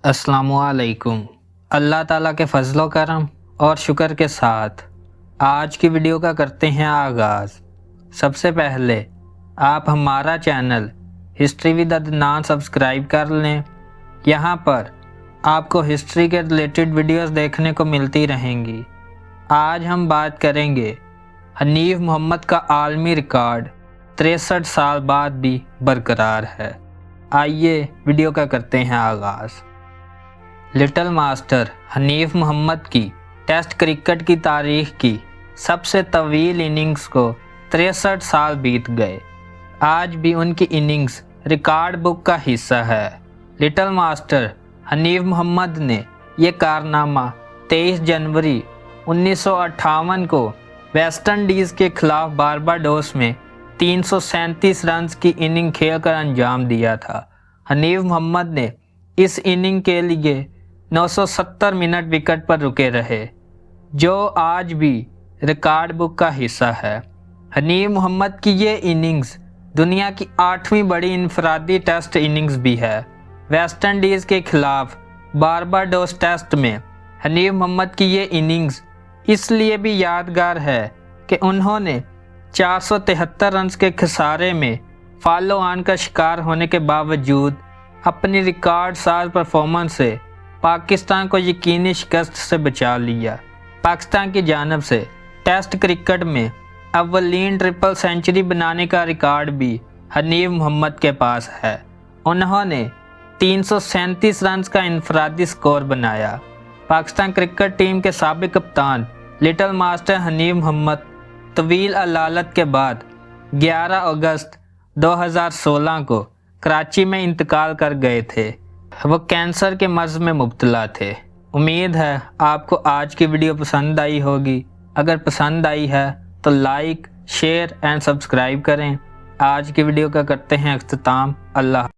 अस्सलामु अलैकुम। अल्लाह ताला के फजल व करम और शुक्र के साथ आज की वीडियो का करते हैं आगाज़। सबसे पहले आप हमारा channel history with Adnan subscribe कर लें। यहाँ पर आपको हिस्ट्री के रिलेटेड वीडियोस देखने को मिलती रहेंगी। आज हम बात करेंगे हनीफ मोहम्मद का आलमी रिकॉर्ड 63 साल बाद भी बरकरार है। आइए वीडियो का करते हैं आगाज़। लिटिल मास्टर हनीफ मोहम्मद की टेस्ट क्रिकेट की तारीख की सबसे तवील इनिंग्स को 63 साल बीत गए। आज भी उनकी इनिंग्स रिकॉर्ड बुक का हिस्सा है। लिटिल मास्टर हनीफ मोहम्मद ने ये कारनामा 23 जनवरी 1958 को वेस्ट इंडीज़ के खिलाफ बारबाडोस में 337 रन की इनिंग खेलकर अंजाम दिया था। हनीफ मोहम्मद ने इस इनिंग के लिए 970 मिनट विकेट पर रुके रहे, जो आज भी रिकॉर्ड बुक का हिस्सा है। हनीफ मोहम्मद की ये इनिंग्स दुनिया की 8वीं बड़ी इनफरादी टेस्ट इनिंग्स भी है। वेस्ट इंडीज़ के खिलाफ बारबाडोस टेस्ट में हनीफ मोहम्मद की ये इनिंग्स इसलिए भी यादगार है कि उन्होंने 473 रन के खसारे में फॉलो ऑन का शिकार होने के बावजूद अपनी रिकॉर्ड साज परफॉर्मेंस से पाकिस्तान को यकीनी शिकस्त से बचा लिया। पाकिस्तान की जानब से टेस्ट क्रिकेट में अव्वलीन ट्रिपल सेंचुरी बनाने का रिकॉर्ड भी हनीफ मोहम्मद के पास है। उन्होंने 337 रन का इनफरादी स्कोर बनाया। पाकिस्तान क्रिकेट टीम के साबिक कप्तान लिटिल मास्टर हनीफ मोहम्मद तवील अलालत के बाद 11 अगस्त 2016 को कराची में इंतकाल कर गए थे। वो कैंसर के मर्ज़ में मुब्तला थे। उम्मीद है आपको आज की वीडियो पसंद आई होगी। अगर पसंद आई है तो लाइक, शेयर एंड सब्सक्राइब करें। आज की वीडियो का करते हैं अख्ताम। अल्लाह।